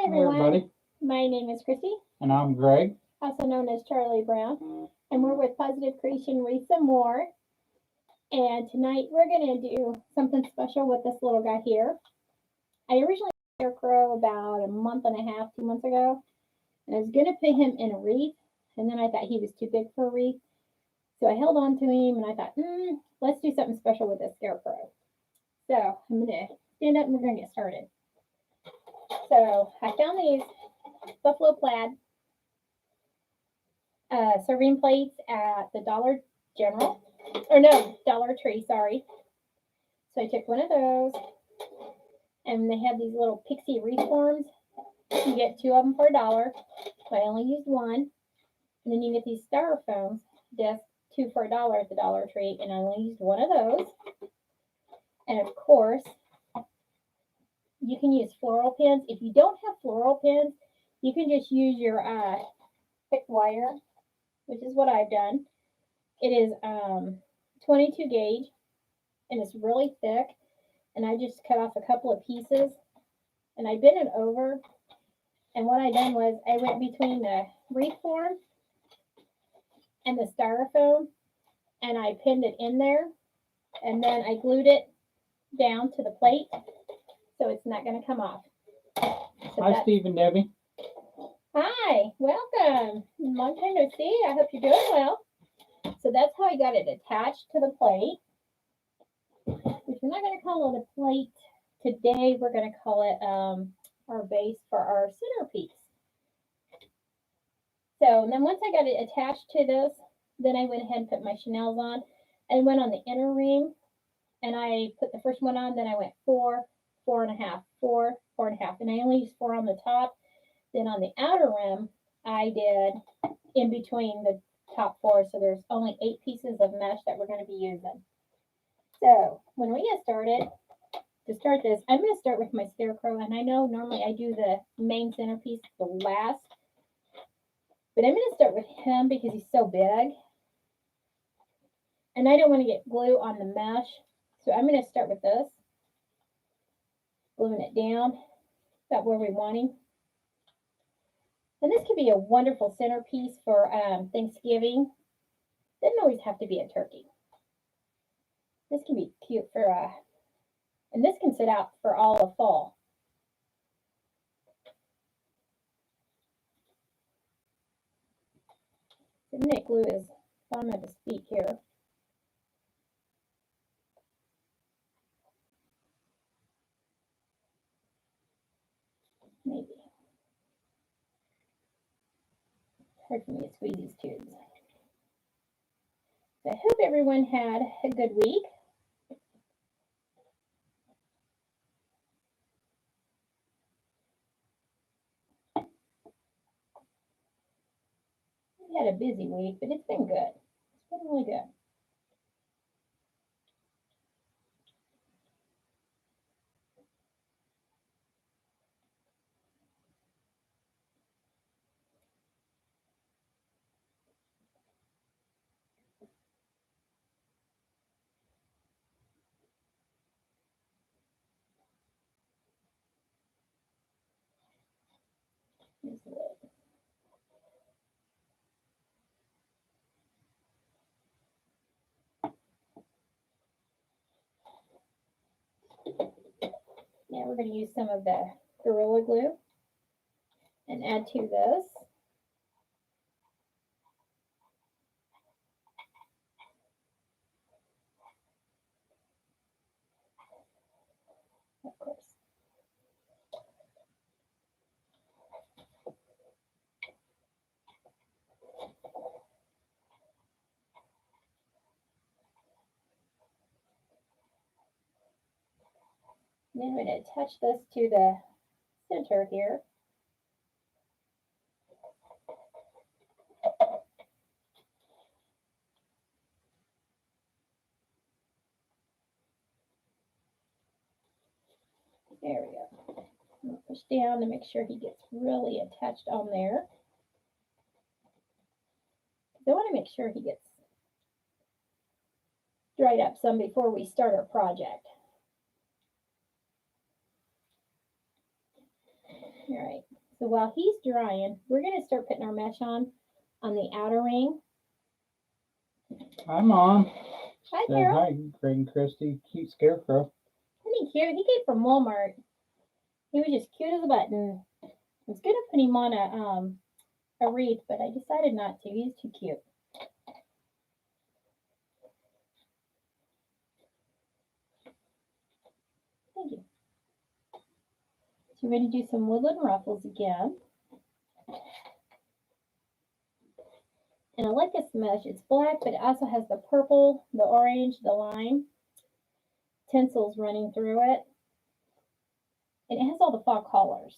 everyone. everybody. My name is Christy, And I'm Greg. also known as Charlie Brown, and we're with Positive Creation Wreath some more. And tonight we're going to do something special with this little guy here. I originally got a scarecrow about a month and a half, 2 months ago, and I was going to put him in a wreath, and then I thought he was too big for a wreath. So I held on to him, and I thought, let's do something special with this scarecrow. So I'm going to stand up and we're going to get started. So I found these buffalo plaid serving plates at the Dollar Tree, sorry. So I took one of those, and they have these little pixie wreath forms. You get 2 of them for $1, so I only used one. And then you get these styrofoam discs, 2 for $1 at the Dollar Tree, and I only used one of those. And of course, you can use floral pins. If you don't have floral pins, you can just use your thick wire, which is what I've done. It is 22 gauge, and it's really thick. And I just cut off a couple of pieces, and I bent it over. And what I done was I went between the wreath form and the styrofoam, and I pinned it in there, and then I glued it down to the plate, so it's not going to come off. So Hi, Steve and Debbie. Hi, welcome. Long time no see. I hope you're doing well. So that's how I got it attached to the plate, which we're not going to call it a plate today. We're going to call it our base for our centerpiece. So and then once I got it attached to this, then I went ahead and put my chenelles on. I went on the inner ring, and I put the first one on. Then I went 4, 4.5, 4, 4.5, and I only used 4 on the top. Then on the outer rim, I did in between the top 4, so there's only 8 pieces of mesh that we're going to be using. So when we get started, to start this, I'm going to start with my scarecrow, and I know normally I do the main centerpiece the last, but I'm going to start with him because he's so big, and I don't want to get glue on the mesh, so I'm going to start with this, gluing it down about where we want him. And this could be a wonderful centerpiece for Thanksgiving. Doesn't always have to be a turkey. This can be cute for, and this can sit out for all of fall. The knit glue is bottom of his feet here. Maybe. Hard for me to squeeze these tubes. So I hope everyone had a good week. We had a busy week, but it's been good. It's been really good. Here's the lid. Now we're going to use some of the Gorilla Glue and add to this. Of course. Then I'm going to attach this to the center here. There we go. I'm going to push down to make sure he gets really attached on there. I want to make sure he gets dried up some before we start our project. All right. So while he's drying, we're going to start putting our mesh on the outer ring. Hi, Mom. Hi, Say Carol. hi, Greg and Christy. Cute scarecrow. Isn't he cute? He came from Walmart. He was just cute as a button. I was going to put him on a wreath, but I decided not to. He's too cute. Thank you. So we're going to do some Woodland Ruffles again. And I like this mesh. It's black, but it also has the purple, the orange, the lime tinsels running through it. And it has all the fall colors.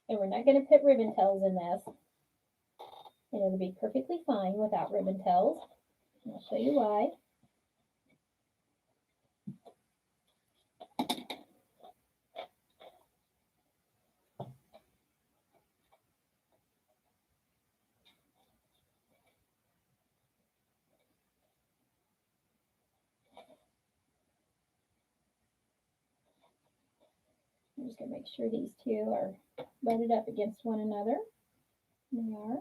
And we're not going to put ribbon tails in this. And it'll be perfectly fine without ribbon tails. And I'll show you why. I'm just going to make sure these two are butted up against one another. They are.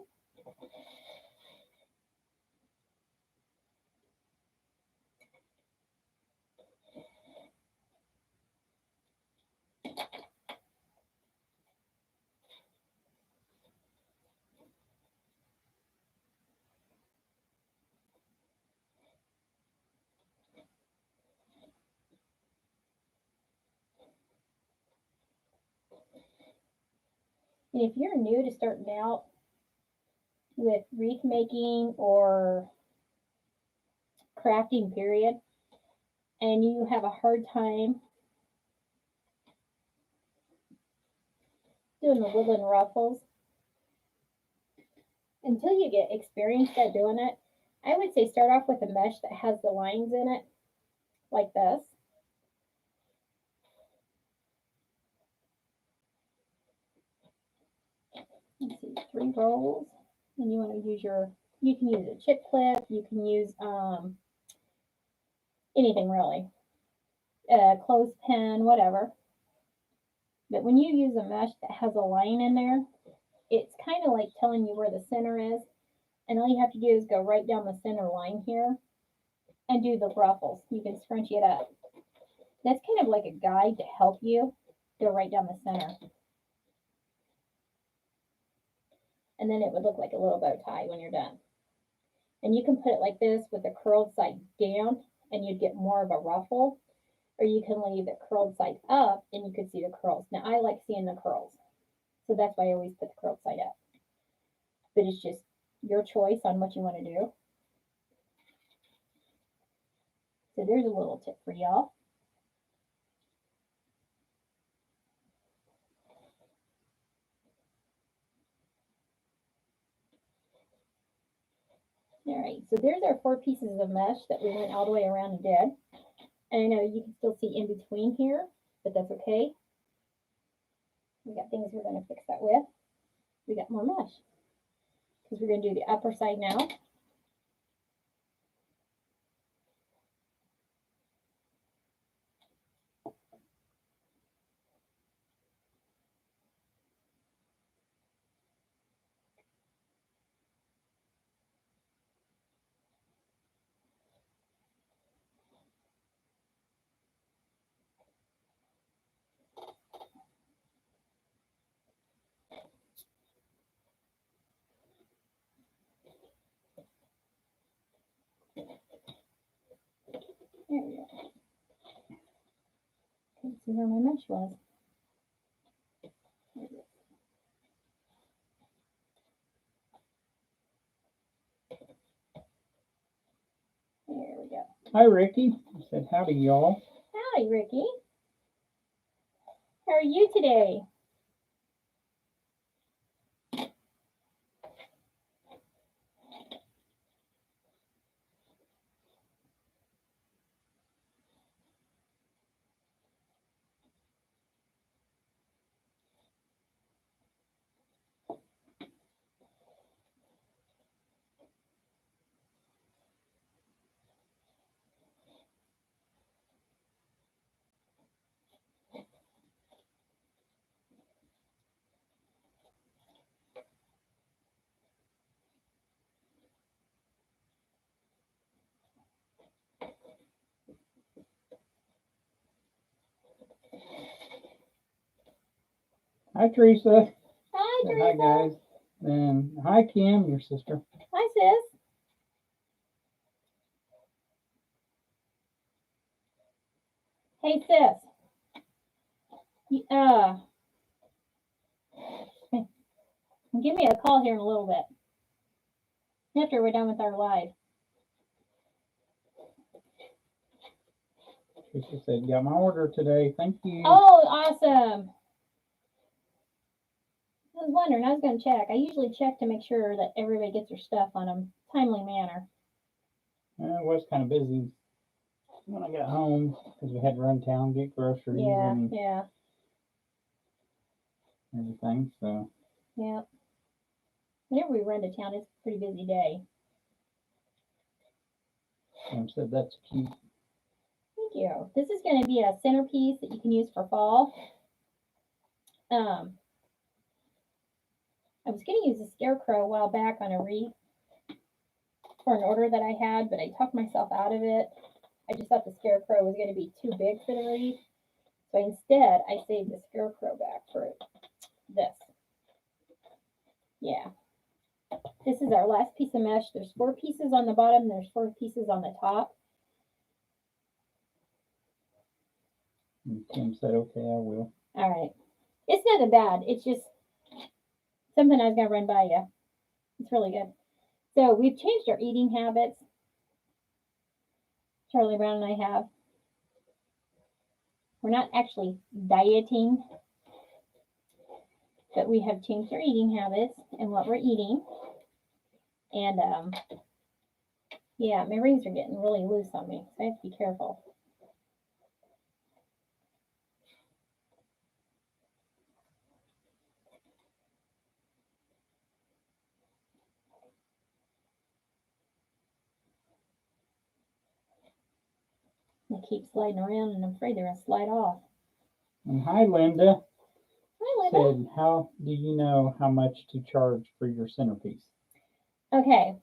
And if you're new to starting out with wreath making or crafting period, and you have a hard time doing the Woodland Ruffles, until you get experienced at doing it, I would say start off with a mesh that has the lines in it, like this. Let's see, 3 rolls. And you want to use you can use a chip clip, you can use anything really, a clothespin, whatever. But when you use a mesh that has a line in there, it's kind of like telling you where the center is. And all you have to do is go right down the center line here and do the ruffles. You can scrunch it up. That's kind of like a guide to help you go right down the center. And then it would look like a little bow tie when you're done. And you can put it like this with the curled side down and you'd get more of a ruffle. Or you can leave the curled side up and you could see the curls. Now I like seeing the curls. So that's why I always put the curled side up. But it's just your choice on what you want to do. So there's a little tip for y'all. All right, so there's our 4 pieces of mesh that we went all the way around and did. And I know you can still see in between here, but that's okay. We got things we're going to fix that with. We got more mesh because we're going to do the upper side now. There we go. Can't see where my mesh was. There we go. Hi, Ricky. I said howdy, y'all. Howdy, Ricky. How are you today? Hi, Teresa. Hi, Say Teresa. hi, guys. And hi, Kim, your sister. Hi, sis. Hey, sis. Give me a call here in a little bit after we're done with our live. Teresa said, got my order today. Thank you. Oh, awesome. I was wondering. I was going to check. I usually check to make sure that everybody gets their stuff on a timely manner. It was kind of busy when I got home because we had to run town, get groceries and Yeah. everything. So Yeah. Whenever we run to town, it's a pretty busy day. Kim said that's cute. Thank you. This is going to be a centerpiece that you can use for fall. I was going to use a scarecrow a while back on a wreath for an order that I had, but I talked myself out of it. I just thought the scarecrow was going to be too big for the wreath. So instead, I saved the scarecrow back for this. Yeah. This is our last piece of mesh. There's 4 pieces on the bottom. There's 4 pieces on the top. And Kim said, okay, I will. All right. It's nothing bad. It's just something I was going to run by you. It's really good. So we've changed our eating habits. Charlie Brown and I have. We're not actually dieting, but we have changed our eating habits and what we're eating. And yeah, my rings are getting really loose on me, so I have to be careful. They keep sliding around, and I'm afraid they're going to slide off. And hi, Linda. Hi, Linda. Said, how do you know how much to charge for your centerpiece? Okay.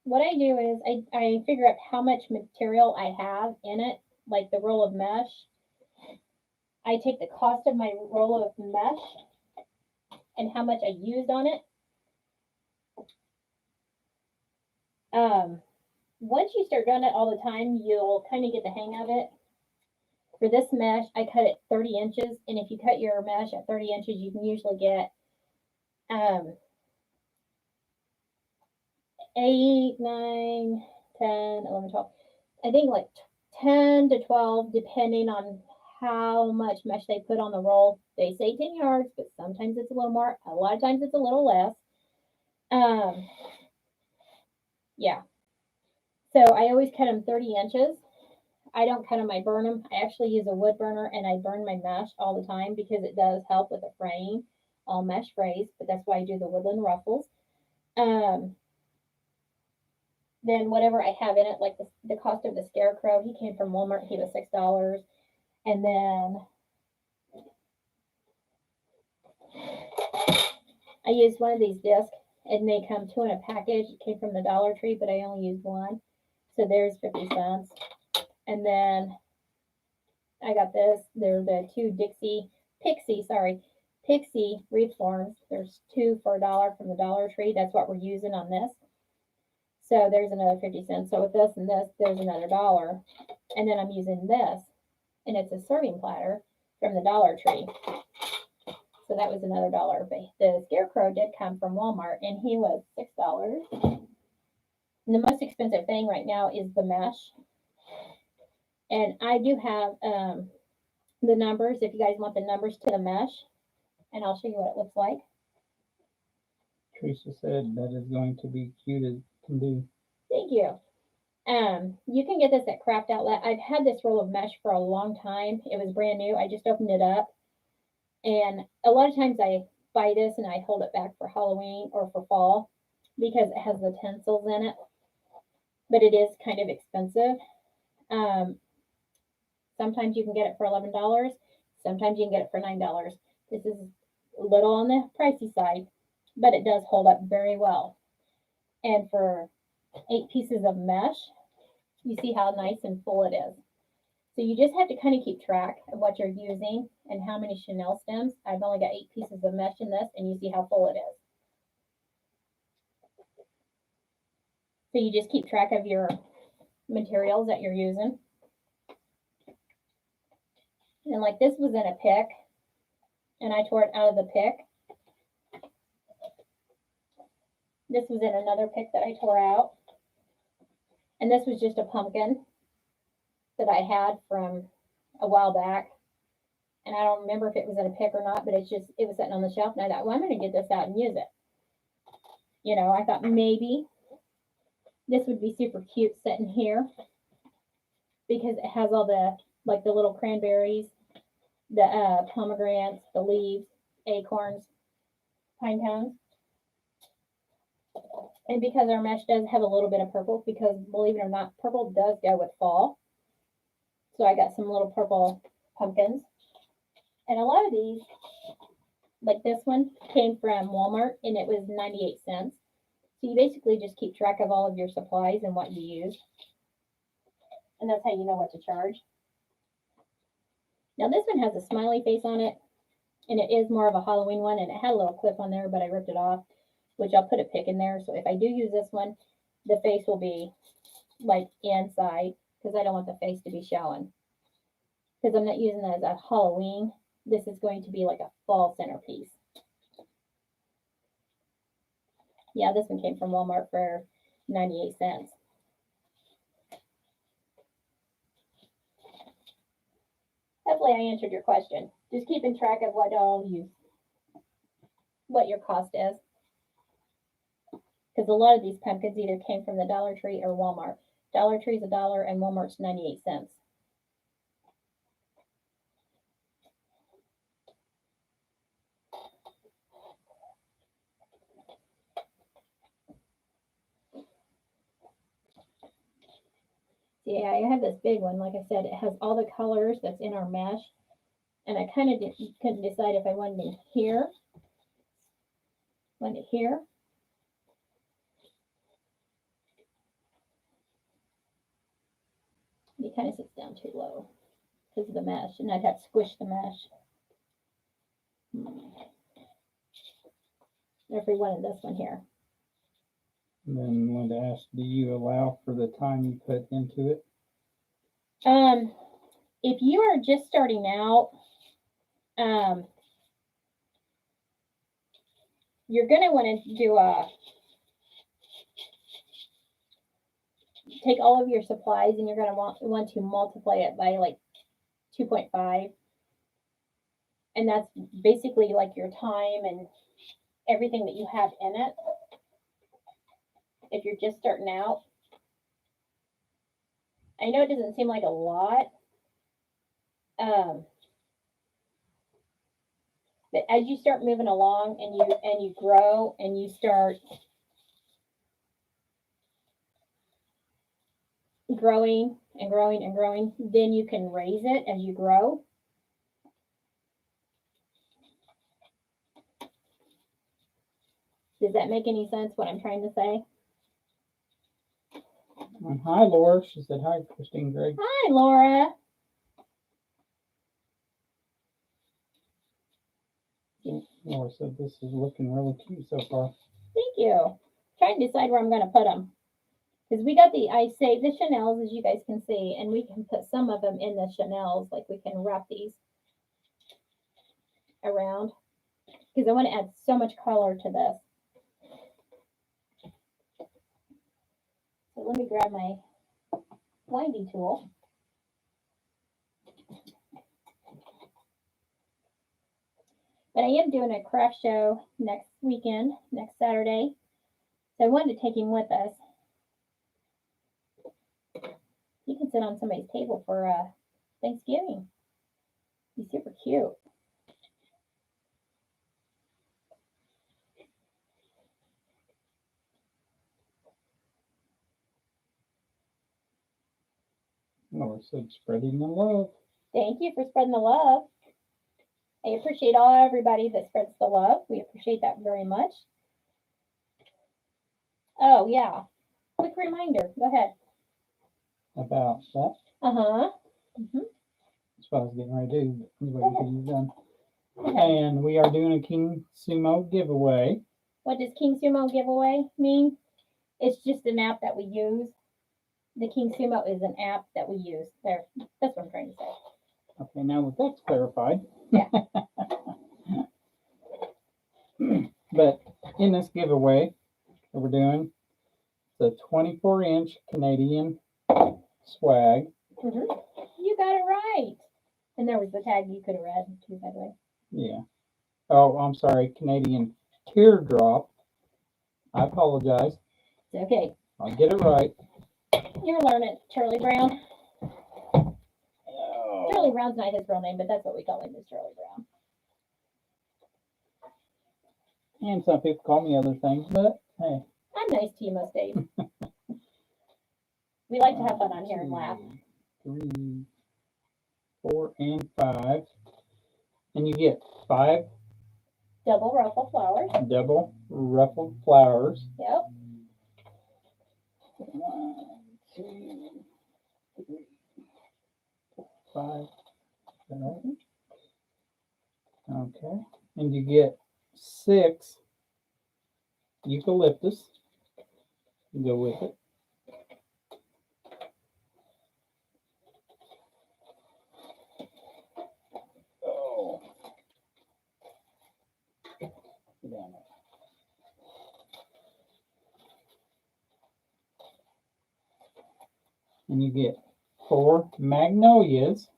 What I do is I figure out how much material I have in it, like the roll of mesh. I take the cost of my roll of mesh and how much I used on it. Once you start doing it all the time, you'll kind of get the hang of it. For this mesh, I cut it 30 inches, and if you cut your mesh at 30 inches, you can usually get 8, 9, 10, 11, 12. I think like 10 to 12, depending on how much mesh they put on the roll. They say 10 yards, but sometimes it's a little more. A lot of times it's a little less. Yeah. So I always cut them 30 inches. I don't cut them, I burn them. I actually use a wood burner and I burn my mesh all the time because it does help with the fraying. All mesh frays, but that's why I do the Woodland Ruffles. Then whatever I have in it, like the cost of the scarecrow, he came from Walmart, he was $6. And then I used one of these discs, and they come 2 in a package. It came from the Dollar Tree, but I only used 1. So there's 50 cents. And then I got this. They're the 2 Pixie wreath forms. There's 2 for $1 from the Dollar Tree. That's what we're using on this. So there's another 50 cents. So with this and this, there's another $1. And then I'm using this, and it's a serving platter from the Dollar Tree. So that was another $1. But the scarecrow did come from Walmart, and he was $6. And the most expensive thing right now is the mesh. And I do have the numbers, if you guys want the numbers to the mesh, and I'll show you what it looks like. Teresa said that is going to be cute as can be. Thank you. You can get this at Craft Outlet. I've had this roll of mesh for a long time. It was brand new. I just opened it up. And a lot of times I buy this and I hold it back for Halloween or for fall because it has the tinsels in it. But it is kind of expensive. Sometimes you can get it for $11. Sometimes you can get it for $9. This is a little on the pricey side, but it does hold up very well. And for 8 pieces of mesh, you see how nice and full it is. So you just have to kind of keep track of what you're using and how many chenille stems. I've only got 8 pieces of mesh in this, and you see how full it is. So you just keep track of your materials that you're using. And like this was in a pick, and I tore it out of the pick. This was in another pick that I tore out. And this was just a pumpkin that I had from a while back. And I don't remember if it was in a pick or not, but it was sitting on the shelf. And I thought, well, I'm going to get this out and use it. You know, I thought maybe this would be super cute sitting here because it has all the, like the little cranberries, the pomegranates, the leaves, acorns, pine cones. And because our mesh does have a little bit of purple, because believe it or not, purple does go with fall. So I got some little purple pumpkins. And a lot of these, like this one, came from Walmart and it was 98 cents. So you basically just keep track of all of your supplies and what you use. And that's how you know what to charge. Now this one has a smiley face on it. And it is more of a Halloween one. And it had a little clip on there, but I ripped it off, which I'll put a pick in there. So if I do use this one, the face will be like inside because I don't want the face to be showing. Because I'm not using it as a Halloween. This is going to be like a fall centerpiece. Yeah, this one came from Walmart for 98 cents. Hopefully I answered your question. Just keeping track of what all you, what your cost is. Because a lot of these pumpkins either came from the Dollar Tree or Walmart. Dollar Tree's $1 and Walmart's 98 cents. Yeah, I have this big one. Like I said, it has all the colors that's in our mesh. And I kind of couldn't decide if I wanted it here. Want it here. It kind of sits down too low because of the mesh. And I'd have to squish the mesh. If we wanted this one here. And then wanted to ask, do you allow for the time you put into it? If you are just starting out, you're going to want to do take all of your supplies and you're going to want to multiply it by like 2.5. And that's basically like your time and everything that you have in it. If you're just starting out. I know it doesn't seem like a lot. But as you start moving along and you grow and you start growing and growing and growing, then you can raise it as you grow. Does that make any sense what I'm trying to say? Hi, Laura. She said, hi, Christine Gregg. Hi, Laura. Laura said, this is looking really cute so far. Thank you. Trying to decide where I'm going to put them. Because we got I saved the chenilles, as you guys can see, and we can put some of them in the chenilles, like we can wrap these around. Because I want to add so much color to this. So let me grab my winding tool. But I am doing a craft show next weekend, next Saturday. So I wanted to take him with us. He can sit on somebody's table for Thanksgiving. He's super cute. Laura said, spreading the love. Thank you for spreading the love. I appreciate everybody that spreads the love. We appreciate that very much. Oh, yeah. Quick reminder. Go ahead. About that? Uh-huh. That's what I was getting ready to do. But waiting till you're done. And we are doing a King Sumo giveaway. What does King Sumo giveaway mean? It's just an app that we use. The King Sumo is an app that we use. There, that's what I'm trying to say. Okay, now that that's clarified. Yeah. But in this giveaway that we're doing, the 24-inch Canadian swag. You got it right. And there was the tag you could have read too, by the way. Yeah. Oh, I'm sorry, Canadian teardrop. I apologize. It's okay. I'll get it right. You're learning, Charlie Brown. Oh. Charlie Brown's not his real name, but that's what we call him, is Charlie Brown. And some people call me other things, but hey. I'm nice to you most days. We like to have fun on here and laugh. 3, 4, and 5. And you get 5 Double ruffle flowers. double ruffled flowers. Yep. 1, 2, 3, 4, 5. Is that right? Okay. And you get 6 eucalyptus. Go with it. Oh. Get down there. And you get 4 magnolias.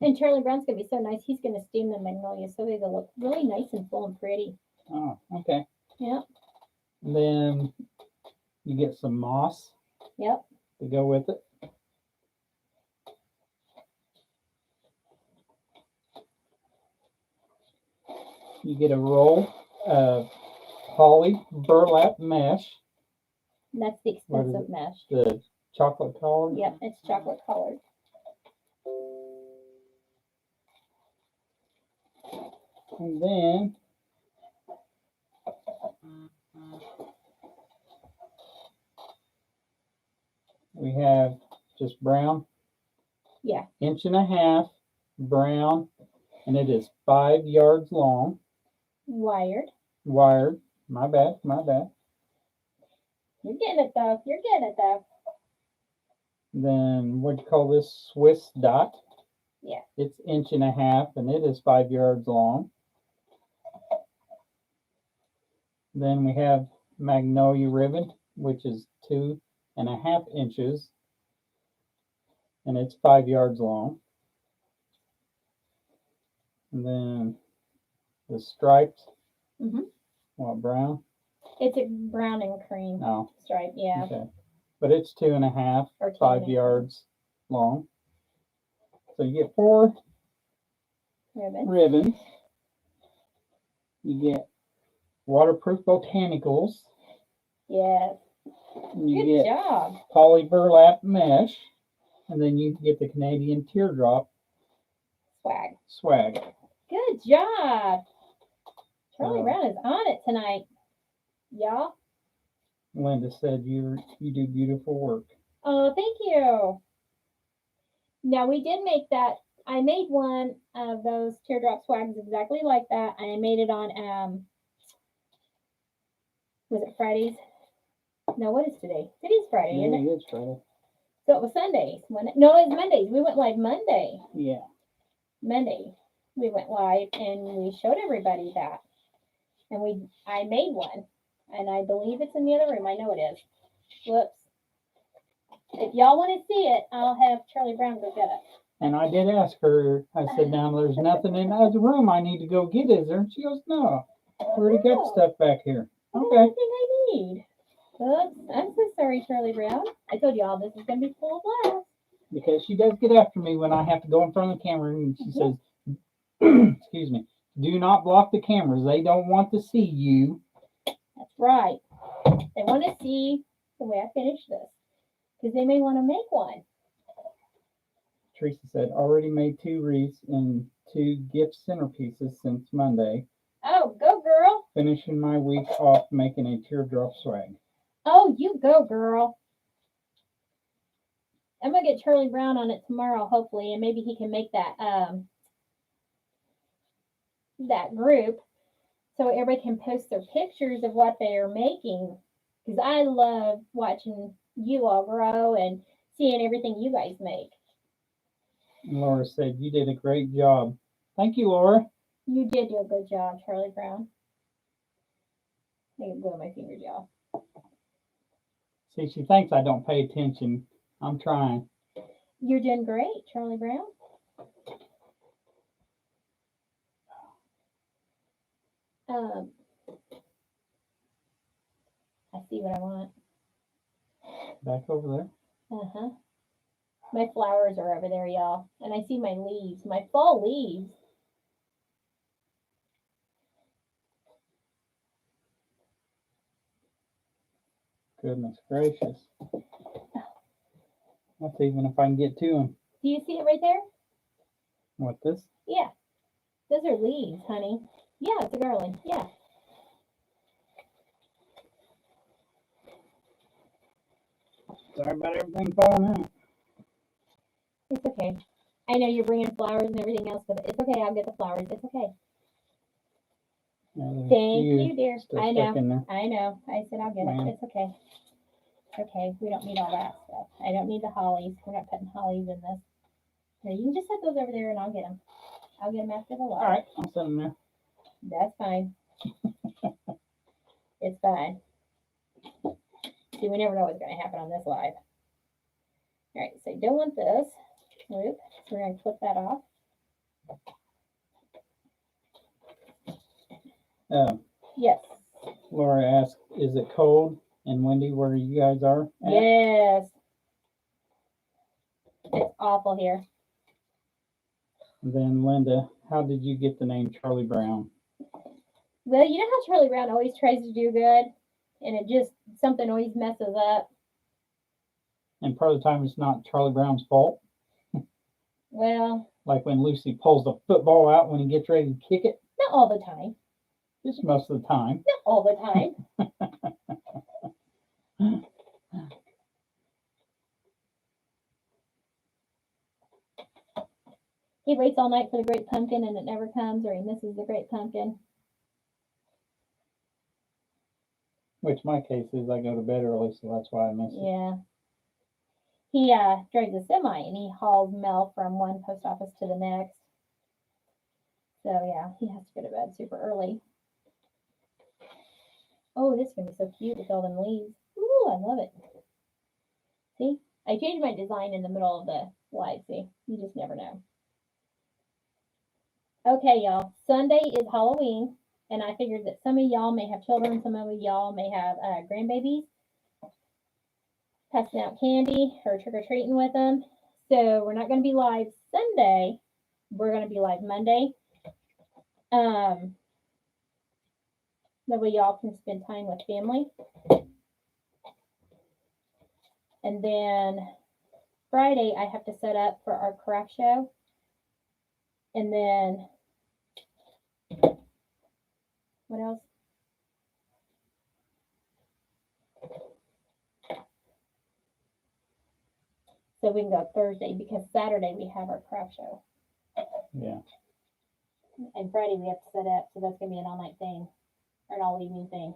And Charlie Brown's going to be so nice. He's going to steam the magnolias so they'll look really nice and full and pretty. Oh, okay. Yep. And then you get some moss. Yep. To go with it. You get a roll of poly burlap mesh. And that's the expensive mesh. The chocolate colored. Yep, it's chocolate colored. And then we have just brown. Yeah. 1.5 inches brown, and it is 5 yards long. Wired. Wired. My bad. My bad. You're getting it though. You're getting it though. Then what do you call this? Swiss dot. Yeah. It's 1.5 inches, and it is 5 yards long. Then we have magnolia ribbon, which is 2.5 inches, and it's 5 yards long. And then the stripes. What, brown? It's a brown and cream stripe. Yeah. Okay. But it's 2.5 or 5 yards long. So you get 4 ribbons. You get waterproof botanicals. Yes. You Good get job. poly burlap mesh. And then you get the Canadian teardrop swag. Good job. Charlie Brown is on it tonight. Y'all. Linda said you do beautiful work. Oh, thank you. Now we did make that. I made one of those teardrop swags exactly like that. And I made it on was it Fridays? No, what is today? Today's Friday, Yeah, isn't it? it is Friday. So it was Sundays. No, it was Mondays. We went live Monday. Yeah. Monday. We went live and we showed everybody that. And I made one. And I believe it's in the other room. I know it is. Whoops. If y'all want to see it, I'll have Charlie Brown go get it. And I did ask her, I said, now there's nothing in the other room I need to go get, is there? And she goes, no. I already got stuff back here. Okay. Everything I need. Oops. I'm so sorry, Charlie Brown. I told y'all this is going to be full of laughs. Because she does get after me when I have to go in front of the camera, and she says, excuse me, do not block the cameras. They don't want to see you. That's right. They want to see the way I finish this. Because they may want to make one. Teresa said, already made 2 wreaths and 2 gift centerpieces since Monday. Oh, go girl. Finishing my week off making a teardrop swag. Oh, you go girl. I'm gonna get Charlie Brown on it tomorrow, hopefully, and maybe he can make that that group so everybody can post their pictures of what they are making. Because I love watching you all grow and seeing everything you guys make. And Laura said, you did a great job. Thank you, Laura. You did do a good job, Charlie Brown. I can blow my fingers off. See, she thinks I don't pay attention. I'm trying. You're doing great, Charlie Brown. I see what I want. Back over there. Uh-huh. My flowers are over there, y'all. And I see my leaves, my fall leaves. Goodness gracious. That's even if I can get to them. Do you see it right there? What, this? Yeah. Those are leaves, honey. Yeah, it's a garland. Yeah. Sorry about everything falling out. It's okay. I know you're bringing flowers and everything else, but it's okay. I'll get the flowers. It's okay. Yeah, there's a Thank few you, dear. still I stuck know. in there. I know. I said I'll get Man. it. It's okay. It's okay. We don't need all that stuff. I don't need the hollies. We're not putting hollies in this. No, you can just set those over there and I'll get them. I'll get them after the live. All right, I'll set them there. That's fine. It's fine. See, we never know what's going to happen on this live. All right, so you don't want this loop, so we're going to flip that off. Yes. Laura asked, is it cold and windy where you guys are at? Yes. It's awful here. And then Linda, how did you get the name Charlie Brown? Well, you know how Charlie Brown always tries to do good, and it just, something always messes up. And part of the time it's not Charlie Brown's fault. Well, Like when Lucy pulls the football out when he gets ready to kick it. not all the time. Just most of the time. Not all the time. He waits all night for the great pumpkin and it never comes, or he misses the great pumpkin. Which my case is I go to bed early, so that's why I miss it. Yeah. He drives a semi and he hauls mail from one post office to the next. So yeah, he has to go to bed super early. Oh, this is gonna be so cute with all them leaves. Ooh, I love it. See, I changed my design in the middle of the live. See, you just never know. Okay, y'all. Sunday is Halloween, and I figured that some of y'all may have children, some of y'all may have grandbabies, passing out candy or trick-or-treating with them. So we're not going to be live Sunday. We're going to be live Monday. That way y'all can spend time with family. And then Friday, I have to set up for our craft show. And then, what else? So we can go Thursday because Saturday we have our craft show. Yeah. And Friday we have to set up, so that's gonna be an all night thing or an all evening thing.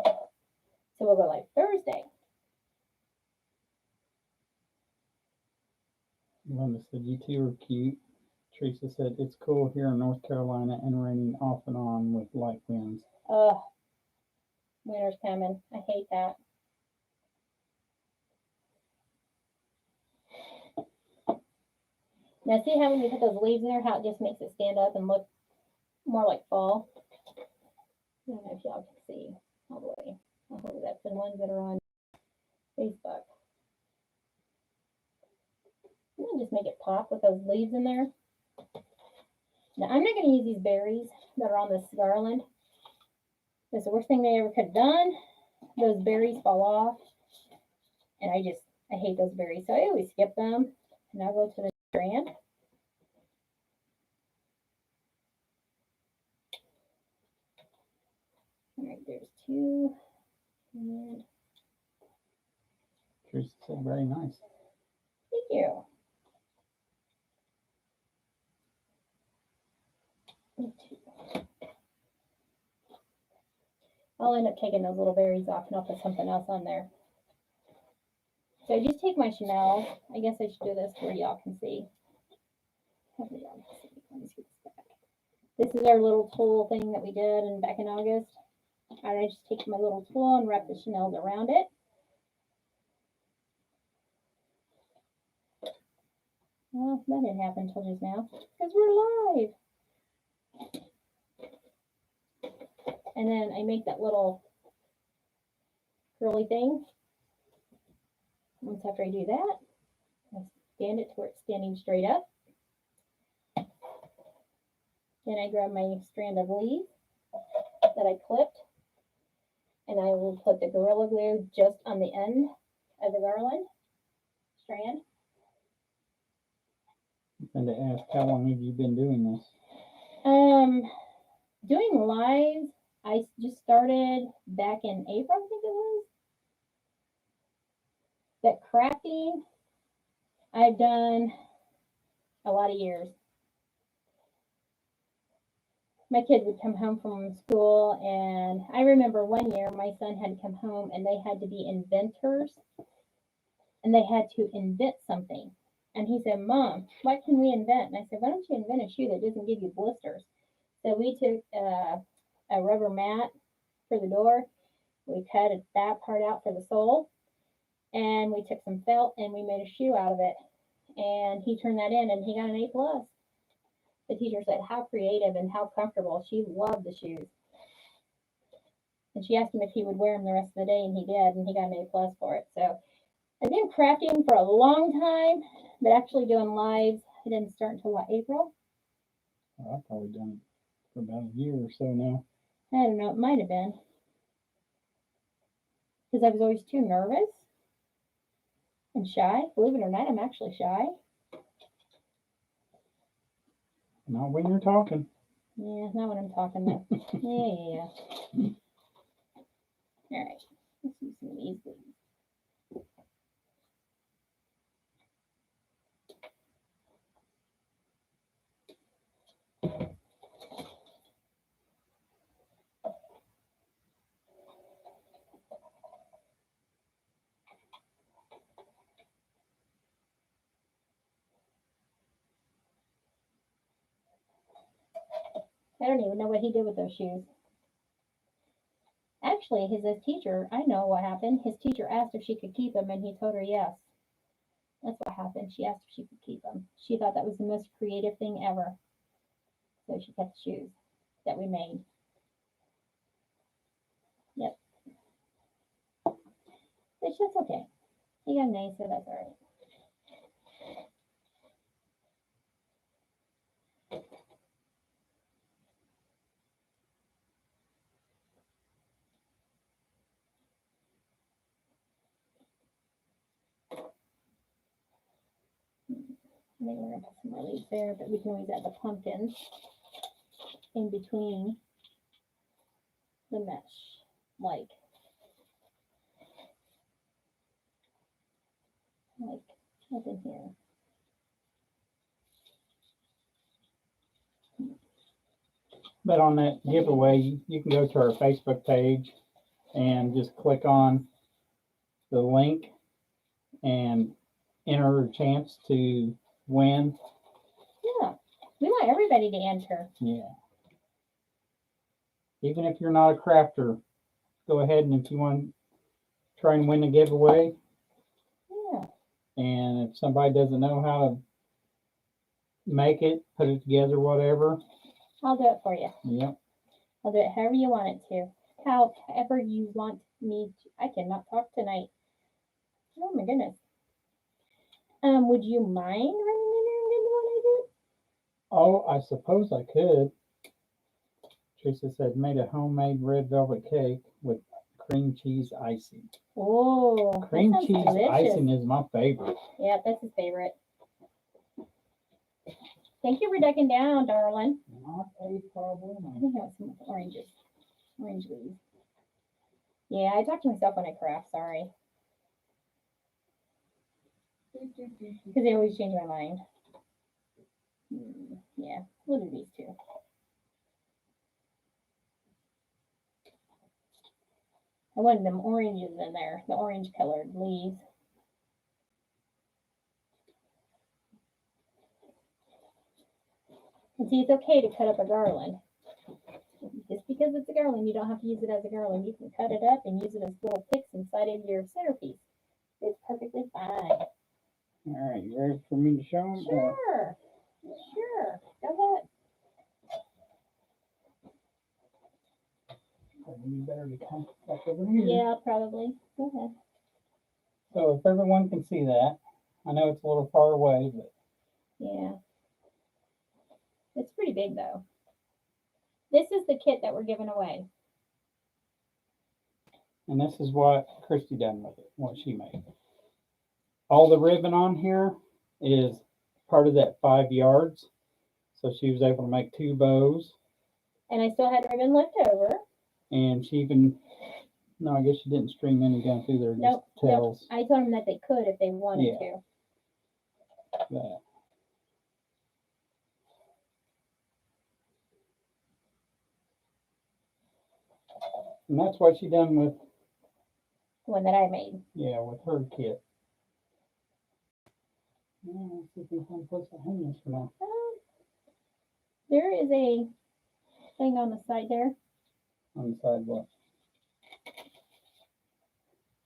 So we'll go like Thursday. Linda said, you two are cute. Teresa said, it's cool here in North Carolina and raining off and on with light winds. Ugh. Winter's coming. I hate that. Now see how when you put those leaves in there, how it just makes it stand up and look more like fall? I don't know if y'all can see all the way. I'll hold it up to the ones that are on Facebook. I'm gonna just make it pop with those leaves in there. Now I'm not gonna use these berries that are on this garland. That's the worst thing they ever could have done. Those berries fall off. And I hate those berries. So I always skip them. And I'll go to the strand. All right, there's two. And Teresa said, very nice. you. I'll end up taking those little berries off and I'll put something else on there. So I just take my Chanel. I guess I should do this where y'all can see. Hopefully y'all can see. Let me see this back. This is our little tulle thing that we did back in August. And I just take my little tulle and wrap the Chanels around it. Well, that didn't happen until just now because we're live. And then I make that little curly thing. Once after I do that, I stand it to where it's standing straight up. Then I grab my strand of leaves that I clipped, and I will put the Gorilla Glue just on the end of the garland strand. And to ask, how long have you been doing this? Doing lives, I just started back in April, I think it was. That crafting, I've done a lot of years. My kids would come home from school, and I remember one year my son had to come home and they had to be inventors, and they had to invent something. And he said, "Mom, what can we invent?" And I said, "Why don't you invent a shoe that doesn't give you blisters?" So we took a rubber mat for the door. We cut that part out for the sole, and we took some felt and we made a shoe out of it. And he turned that in and he got an A+. The teacher said how creative and how comfortable. She loved the shoes. And she asked him if he would wear them the rest of the day, and he did, and he got an A+ for it. So I've been crafting for a long time, but actually doing lives, I didn't start until what, April? Well, I've probably done it for about a year or so now. I don't know, it might have been. Because I was always too nervous and shy. Believe it or not, I'm actually shy. Not when you're talking. Yeah, not when I'm talking though. Yeah. All right, let's use some of these leaves. I don't even know what he did with those shoes. Actually, his teacher, I know what happened. His teacher asked if she could keep them, and he told her yes. That's what happened. She asked if she could keep them. She thought that was the most creative thing ever. So she kept the shoes that we made. Yep. But that's okay. He got an A, so that's all right. I think we're going to put some more leaves there, but we can always add the pumpkins in between the mesh, like up in here. But on that giveaway, you can go to our Facebook page and just click on the link and enter a chance to win. Yeah, we want everybody to enter. Yeah. Even if you're not a crafter, go ahead, and if you want to try and win the giveaway, Yeah. and if somebody doesn't know how to make it, put it together, whatever. I'll do it for you. Yep. I'll do it however you want it to. However you want me to. I cannot talk tonight. Oh my goodness. Would you mind running in there and getting the one I did? Oh, I suppose I could. Teresa said, made a homemade red velvet cake with cream cheese icing. Oh, Cream that sounds cheese delicious. icing is my favorite. Yeah, that's his favorite. Thank you for ducking down, darling. Not a problem. I think I want some oranges. Orange leaves. Yeah, I talk to myself when I craft, sorry. It's Because they always change my mind. Yeah, we'll do these two. I wanted them oranges in there, the orange colored leaves. And see, it's okay to cut up a garland. Just because it's a garland, you don't have to use it as a garland. You can cut it up and use it as little picks inside of your centerpiece. It's perfectly fine. All right, you ready for me to show them? Sure. Sure. Go ahead. You better to come back over here. Yeah, probably. Go ahead. So if everyone can see that, I know it's a little far away, but Yeah. It's pretty big though. This is the kit that we're giving away. and this is what Christy done with it, what she made. All the ribbon on here is part of that 5 yards. So she was able to make 2 bows. And I still had ribbon left over. And she even, no, I guess she didn't string any down through there, Nope, just tails. I told them that they could if they wanted Yeah. to. That. And that's what she done with, The one that I made. yeah, with her kit. Yeah, let's see if we can find a place to hang this for now. There is a thing on the side there. On the sidewalk.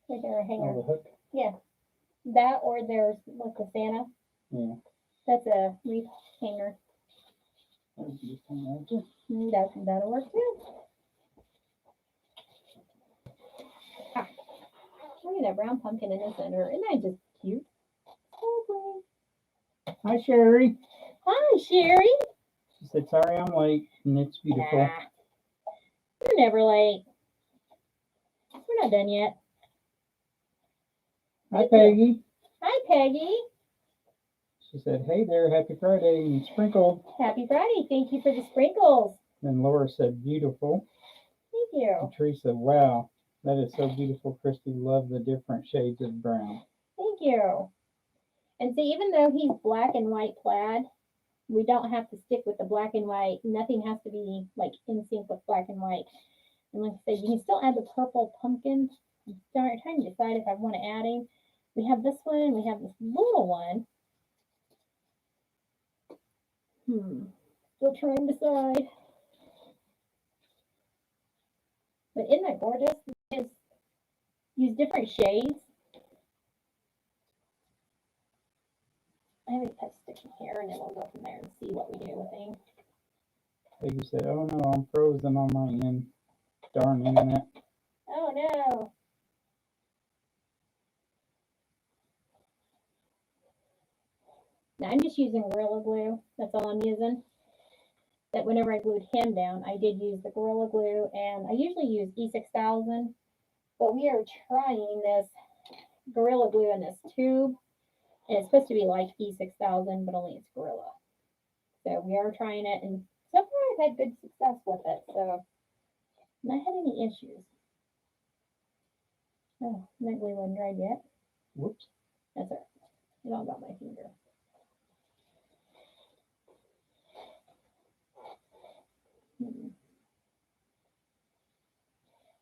Right there, a Oh, hanger. the hook. Yeah. That or there's like a Santa. Yeah. That's a wreath hanger. Just hang right there. That'll work too. Ah, look at that brown pumpkin in the center. Isn't that just cute? Oh, Hi, Sherry. hi, Sherry. She said, sorry I'm late, and it's beautiful. Nah. We're never late. We're not done yet. Hi, Peggy. Hi, Peggy. She said, hey there, happy Friday, and sprinkled. Happy Friday. Thank you for the sprinkles. Then Laura said, beautiful. Thank you. And Teresa, wow, that is so beautiful, Christy. Love the different shades of brown. Thank you. And see, even though he's black and white plaid, we don't have to stick with the black and white. Nothing has to be like in sync with black and white. And like I said, you can still add the purple pumpkin. I'm trying to decide if I want to add him. We have this one. We have this little one. Still trying to decide. But isn't that gorgeous? Just use different shades. I have a pet sticking here, and then we'll go from there and see what we do with him. Peggy said, oh no, I'm frozen on my end. Darn internet. Oh no. Now I'm just using Gorilla Glue. That's all I'm using. That whenever I glued him down, I did use the Gorilla Glue, and I usually use E6000, but we are trying this Gorilla Glue in this tube, and it's supposed to be like E6000, but only it's Gorilla. So we are trying it, and so far I've had good success with it, so not had any issues. Oh, that glue wasn't dried yet. Whoops. That's all right. It all got my finger.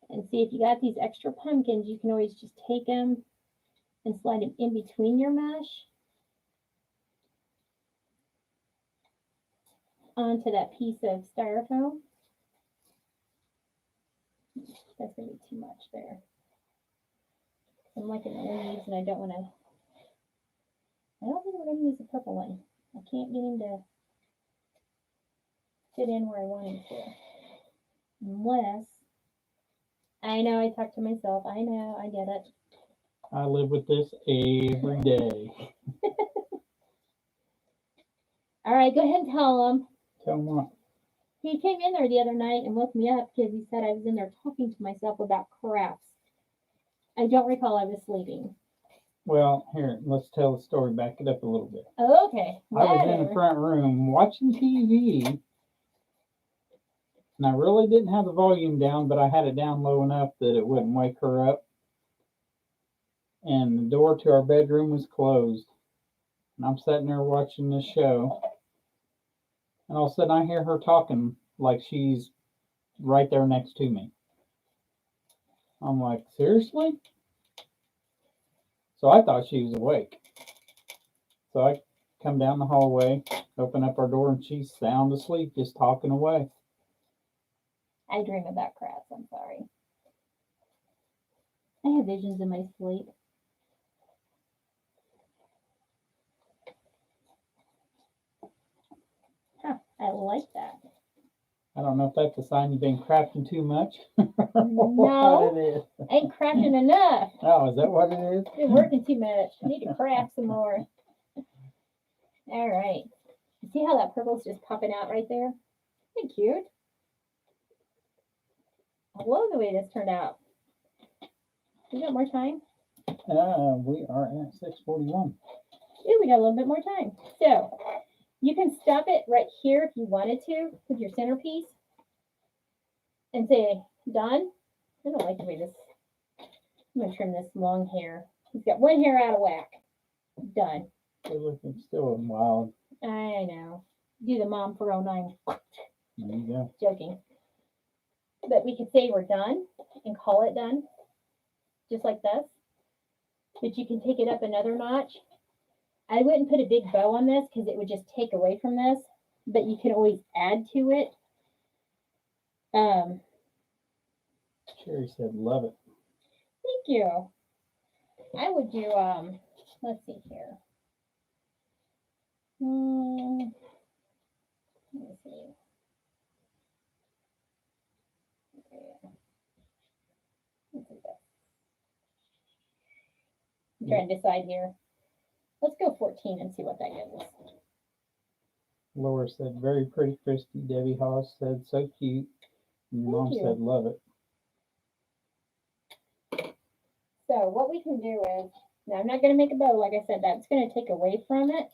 And see, if you got these extra pumpkins, you can always just take them and slide them in between your mesh onto that piece of styrofoam. That's going to be too much there. I'm liking the leaves, and I don't want to. I don't think we're going to use the purple one. I can't get him to fit in where I want him to. Unless, I know, I talk to myself. I know, I get it. I live with this every day. All right, go ahead and tell him. Tell them what. He came in there the other night and woke me up because he said I was in there talking to myself about crafts. I don't recall I was sleeping. Well, here, let's tell the story. Back it up a little bit. Okay. I was in the front room watching TV, and I really didn't have the volume down, but I had it down low enough that it wouldn't wake her up. And the door to our bedroom was closed. and I'm sitting there watching this show, and all of a sudden I hear her talking like she's right there next to me. I'm like, seriously? So I thought she was awake. So I come down the hallway, open up our door, and she's sound asleep, just talking away. I dream about crabs. I'm sorry. I have visions in my sleep. Huh, I like that. I don't know if that's a sign you've been crafting too much. No. What it is. I ain't crafting enough. Oh, is that what it is? I've been working too much. I need to craft some more. All right. See how that purple's just popping out right there? Isn't it cute? I love the way this turned out. We got more time? We are at 6:41. Ooh, we got a little bit more time. So you can stop it right here if you wanted to with your centerpiece and say, done. I don't like the way this, I'm going to trim this long hair. He's got one hair out of whack. Done. It's still wild. I know. Do the mom for 09. There you go. Joking. But we could say we're done and call it done. Just like this. But you can take it up another notch. I wouldn't put a big bow on this because it would just take away from this. But you can always add to it. Sherry said, love it. Thank you. I would do, let's see here. Let me see. Let's do this. I'm trying to decide here. Let's go 14 and see what that gives us. Laura said, very pretty, Christy. Debbie Haas said, so cute. And your mom you. said, love it. So what we can do is, now I'm not going to make a bow, like I said, that's going to take away from it.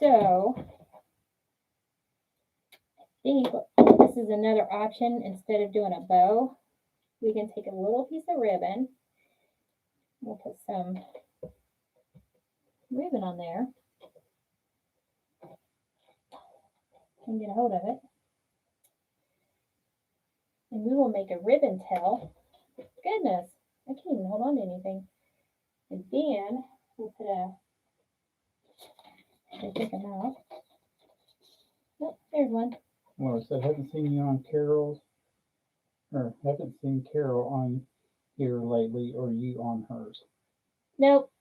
So I think this is another option. Instead of doing a bow, we can take a little piece of ribbon. We'll put some ribbon on there and get a hold of it. And we will make a ribbon tail. Goodness, I can't even hold on to anything. And then we'll put take them out. Nope, there's one. Laura said, haven't seen you on Carol's, or haven't seen Carol on here lately, or you on hers. Nope,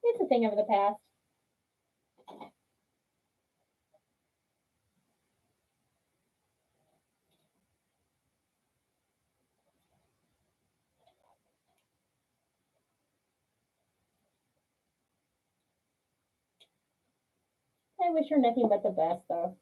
it's a thing of the past. I wish her nothing but the best, though.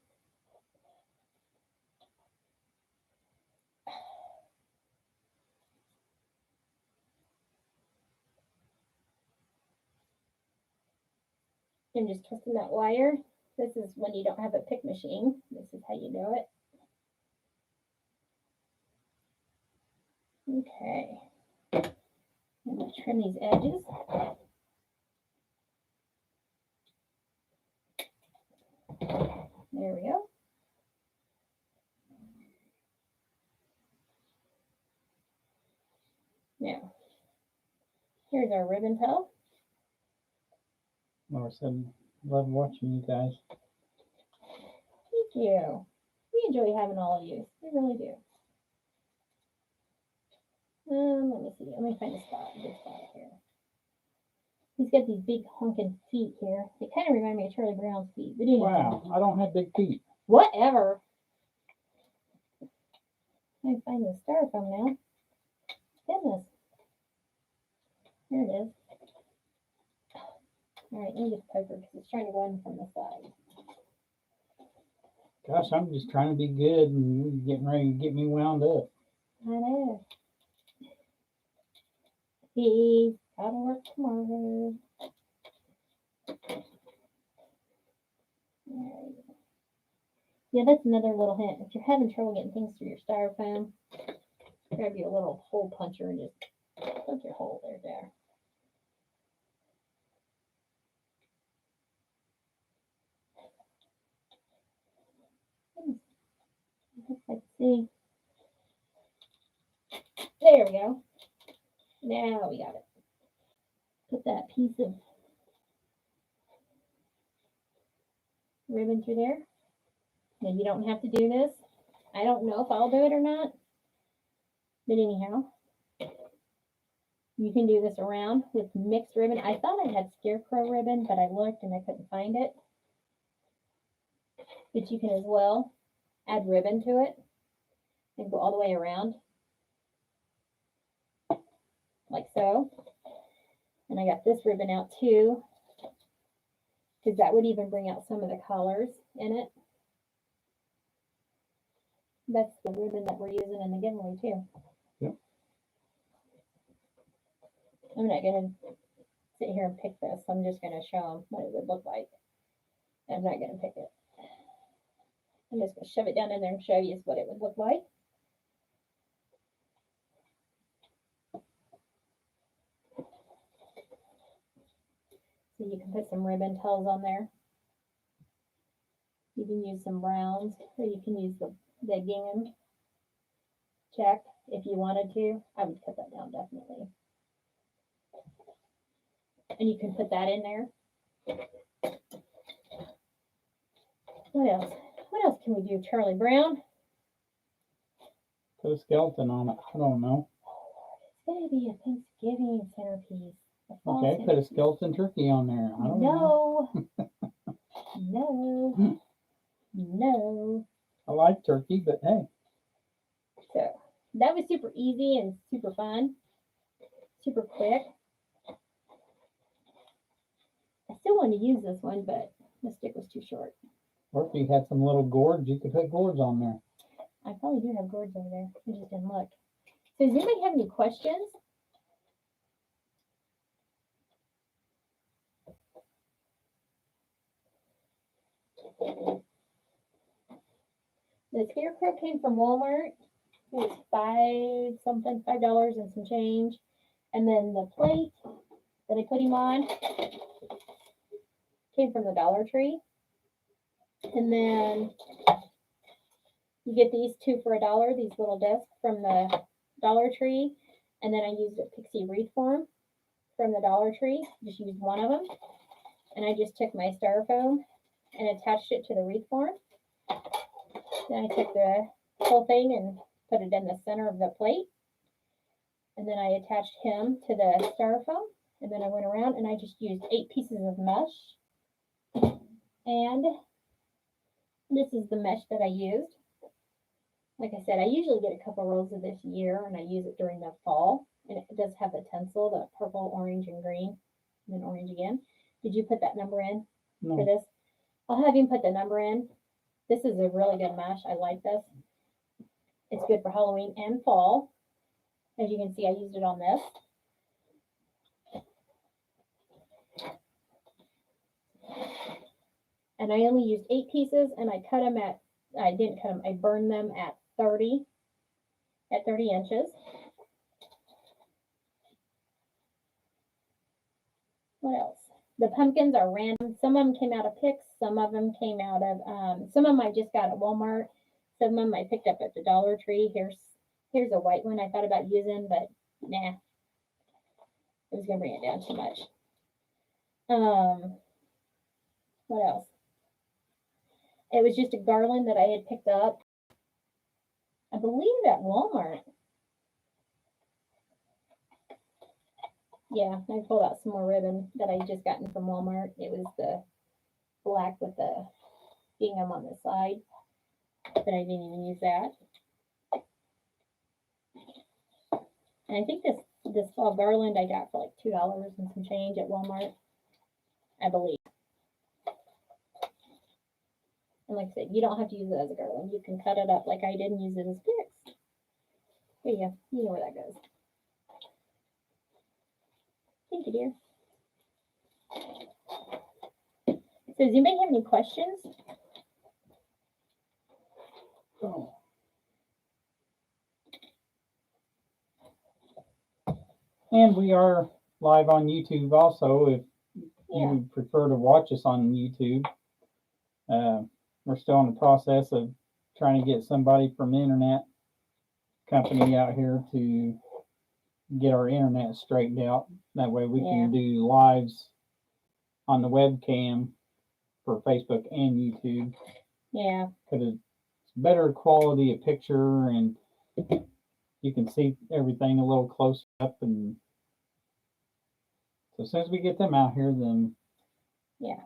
I'm just twisting that wire. This is when you don't have a pick machine. This is how you do it. Okay. I'm going to trim these edges. There we go. Now, here's our ribbon tail. Laura said, love watching you guys. Thank you. We enjoy having all of you. We really do. Let me see. Let me find a spot. A good spot here. He's got these big honking feet here. They kind of remind me of Charlie Brown's feet. But anyway. Wow, I don't have big feet. Whatever. I find the styrofoam now. Goodness. Here it is. All right, let me get the poker because it's trying to run from the side. Gosh, I'm just trying to be good and you're getting ready to get me wound up. I know. He's got to work tomorrow. Yeah, that's another little hint. If you're having trouble getting things through your styrofoam, grab you a little hole puncher and just poke your hole there. See? There we go. Now we got it. Put that piece of ribbon through there. Now you don't have to do this. I don't know if I'll do it or not. But anyhow, you can do this around with mixed ribbon. I thought I had scarecrow ribbon, but I looked and I couldn't find it. But you can as well add ribbon to it and go all the way around. Like so. And I got this ribbon out too, because that would even bring out some of the colors in it. That's the ribbon that we're using in the giveaway too. Yep. I'm not going to sit here and pick this. I'm just going to show them what it would look like. I'm not going to pick it. I'm just going to shove it down in there and show you what it would look like. So you can put some ribbon tails on there. You can use some browns, or you can use the gingham check if you wanted to. I would cut that down definitely. And you can put that in there. What else? What else can we do, Charlie Brown? Put a skeleton on it. I don't know. It's going to be a Thanksgiving centerpiece. Okay, put a skeleton turkey on there. I don't know. No. No. I like turkey, but hey. So that was super easy and super fun. Super quick. I still want to use this one, but the stick was too short. Or if you had some little gourds, you could put gourds on there. I probably do have gourds over there. I just didn't look. So does anybody have any questions? The scarecrow came from Walmart. It was $5 and some change. And then the plate that I put him on came from the Dollar Tree. And then you get these two for $1, these little discs from the Dollar Tree. And then I used a pixie wreath form from the Dollar Tree. Just used one of them. And I just took my styrofoam and attached it to the wreath form. Then I took the whole thing and put it in the center of the plate. And then I attached him to the styrofoam. And then I went around and I just used 8 pieces of mesh. And this is the mesh that I used. Like I said, I usually get a couple rolls of this year and I use it during the fall. And it does have the tinsel, the purple, orange, and green, and then orange again. Did you put that number in for this? I'll have him put the number in. This is a really good mesh. I like this. It's good for Halloween and fall. As you can see, I used it on this. And I only used 8 pieces, and I cut them at, I didn't cut them, I burned them at 30 inches. What else? The pumpkins are random. Some of them came out of picks. Some of them came out of, some of them I just got at Walmart. Some of them I picked up at the Dollar Tree. Here's a white one I thought about using, but nah. It was going to bring it down too much. What else? It was just a garland that I had picked up, I believe, at Walmart. Yeah, I pulled out some more ribbon that I just gotten from Walmart. It was the black with the gingham on the side, but I didn't even use that. And I think this fall garland I got for like $2 and some change at Walmart, I believe. And like I said, you don't have to use it as a garland. You can cut it up like I did and use it as sticks. There you go. You know where that goes. Thank you, dear. So does anybody have any questions? Oh. And we are live on YouTube also if you would prefer to watch us on YouTube. We're still in the process of trying to get somebody from the internet company out here to get our internet straightened out. That way we can do lives on the webcam for Facebook and YouTube. Yeah. Because it's better quality of picture and you can see everything a little closer up. And so as soon as we get them out here, then yeah,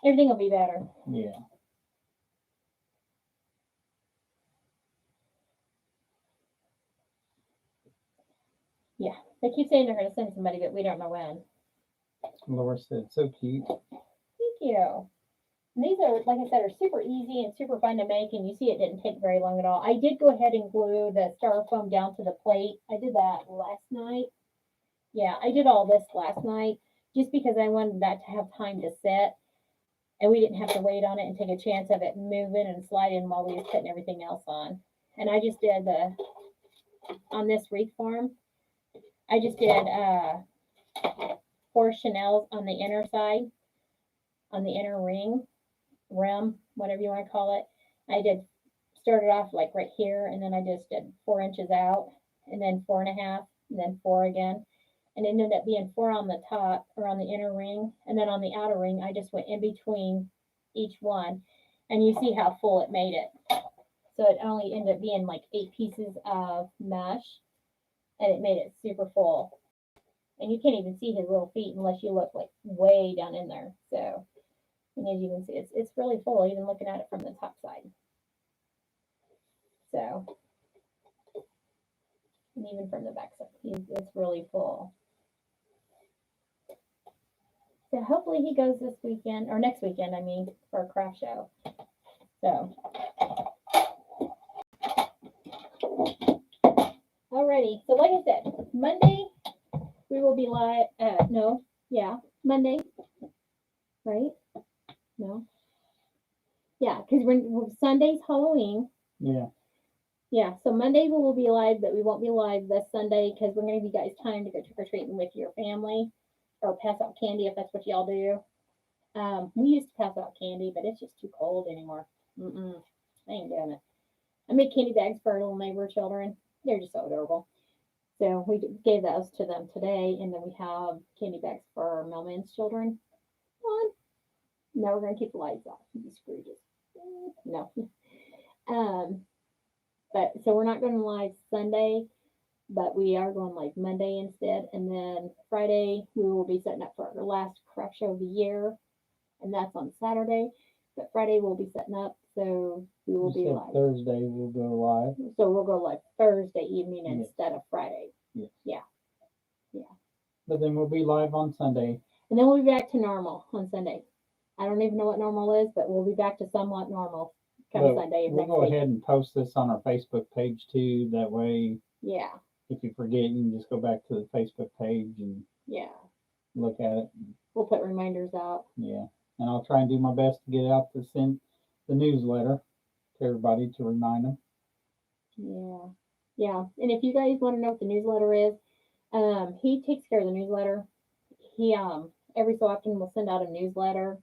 everything will be better. Yeah. Yeah. They keep saying they're going to send somebody, but we don't know when. Laura said, so cute. Thank you. And these are, like I said, are super easy and super fun to make, and you see it didn't take very long at all. I did go ahead and glue the styrofoam down to the plate. I did that last night. Yeah, I did all this last night just because I wanted that to have time to set, and we didn't have to wait on it and take a chance of it moving and sliding while we was putting everything else on. And I just did on this wreath form, I just did 4 Chanels on the inner side, on the inner rim, whatever you want to call it. I started off like right here, and then I just did 4 inches out, and then 4.5, and then 4 again. And it ended up being 4 on the top or on the inner ring. And then on the outer ring, I just went in between each one. And you see how full it made it. So it only ended up being like 8 pieces of mesh, and it made it super full. And you can't even see his little feet unless you look like way down in there. So, and as you can see, it's really full, even looking at it from the top side. So, and even from the back side, it's really full. So hopefully he goes this weekend, or next weekend, I mean, for a craft show. So, alrighty. So like I said, Monday we will be live. Monday, right? No. Yeah, because Sunday's Halloween. Yeah. Yeah, so Monday we will be live, but we won't be live this Sunday because we're going to give you guys time to go trick-or-treating with your family or pass out candy if that's what y'all do. We used to pass out candy, but it's just too cold anymore. I ain't doing it. I make candy bags for our little neighbor children. They're just so adorable. So we gave those to them today, and then we have candy bags for our mailman's children. Now we're going to keep the lights off. You Scrooges. No. But so we're not going live Sunday, but we are going live Monday instead. And then Friday, we will be setting up for our last craft show of the year. And that's on Saturday. But Friday, we'll be setting up. So we will be live. Thursday, we'll go live. So we'll go live Thursday evening instead of Friday. Yes. Yeah. But then we'll be live on Sunday. And then we'll be back to normal on Sunday. I don't even know what normal is, but we'll be back to somewhat normal come Sunday. We'll go ahead and post this on our Facebook page too. That way, if you forget, you can just go back to the Facebook page and look at it. We'll put reminders out. Yeah, and I'll try and do my best to get out to send the newsletter to everybody to remind them. Yeah. And if you guys want to know what the newsletter is, he takes care of the newsletter. He every so often will send out a newsletter.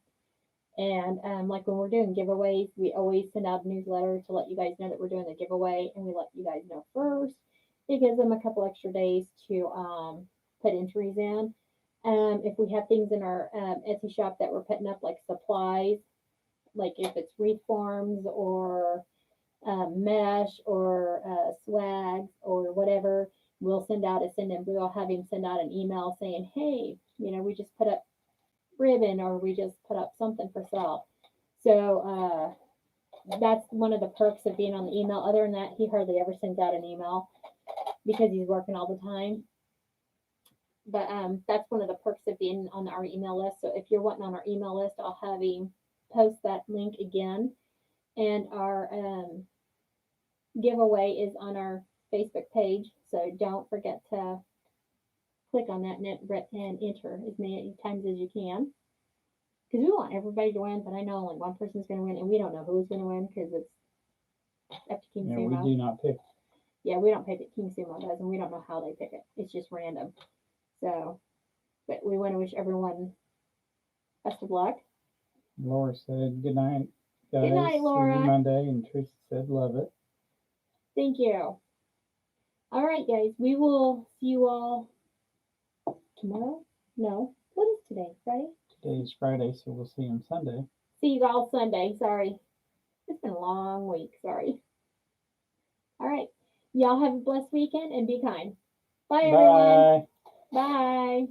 And like when we're doing giveaways, we always send out a newsletter to let you guys know that we're doing the giveaway, and we let you guys know first. It gives them a couple extra days to put entries in. If we have things in our Etsy shop that we're putting up, like supplies, like if it's wreath forms or mesh or swags or whatever, we'll have him send out an email saying, hey, we just put up ribbon or we just put up something for sale. So that's one of the perks of being on the email. Other than that, he hardly ever sends out an email because he's working all the time. But that's one of the perks of being on our email list. So if you're wanting on our email list, I'll have him post that link again. And our giveaway is on our Facebook page. So don't forget to click on that and enter as many times as you can. Because we want everybody to win, but I know only one person's going to win, and we don't know who's going to win because it's up to King Sumo. We do not pick. Yeah, we don't pick it. King Sumo does, and we don't know how they pick it. It's just random. So, but we want to wish everyone best of luck. Laura said good night. guys. Good night, See you Laura. Monday, and Teresa said love it. Thank you. All right, guys. We will see you all tomorrow. No. What is today? Friday? Today is Friday, so we'll see him Sunday. See you all Sunday. Sorry. It's been a long week. Sorry. All right. Y'all have a blessed weekend and be kind. Bye, everyone. Bye. Bye.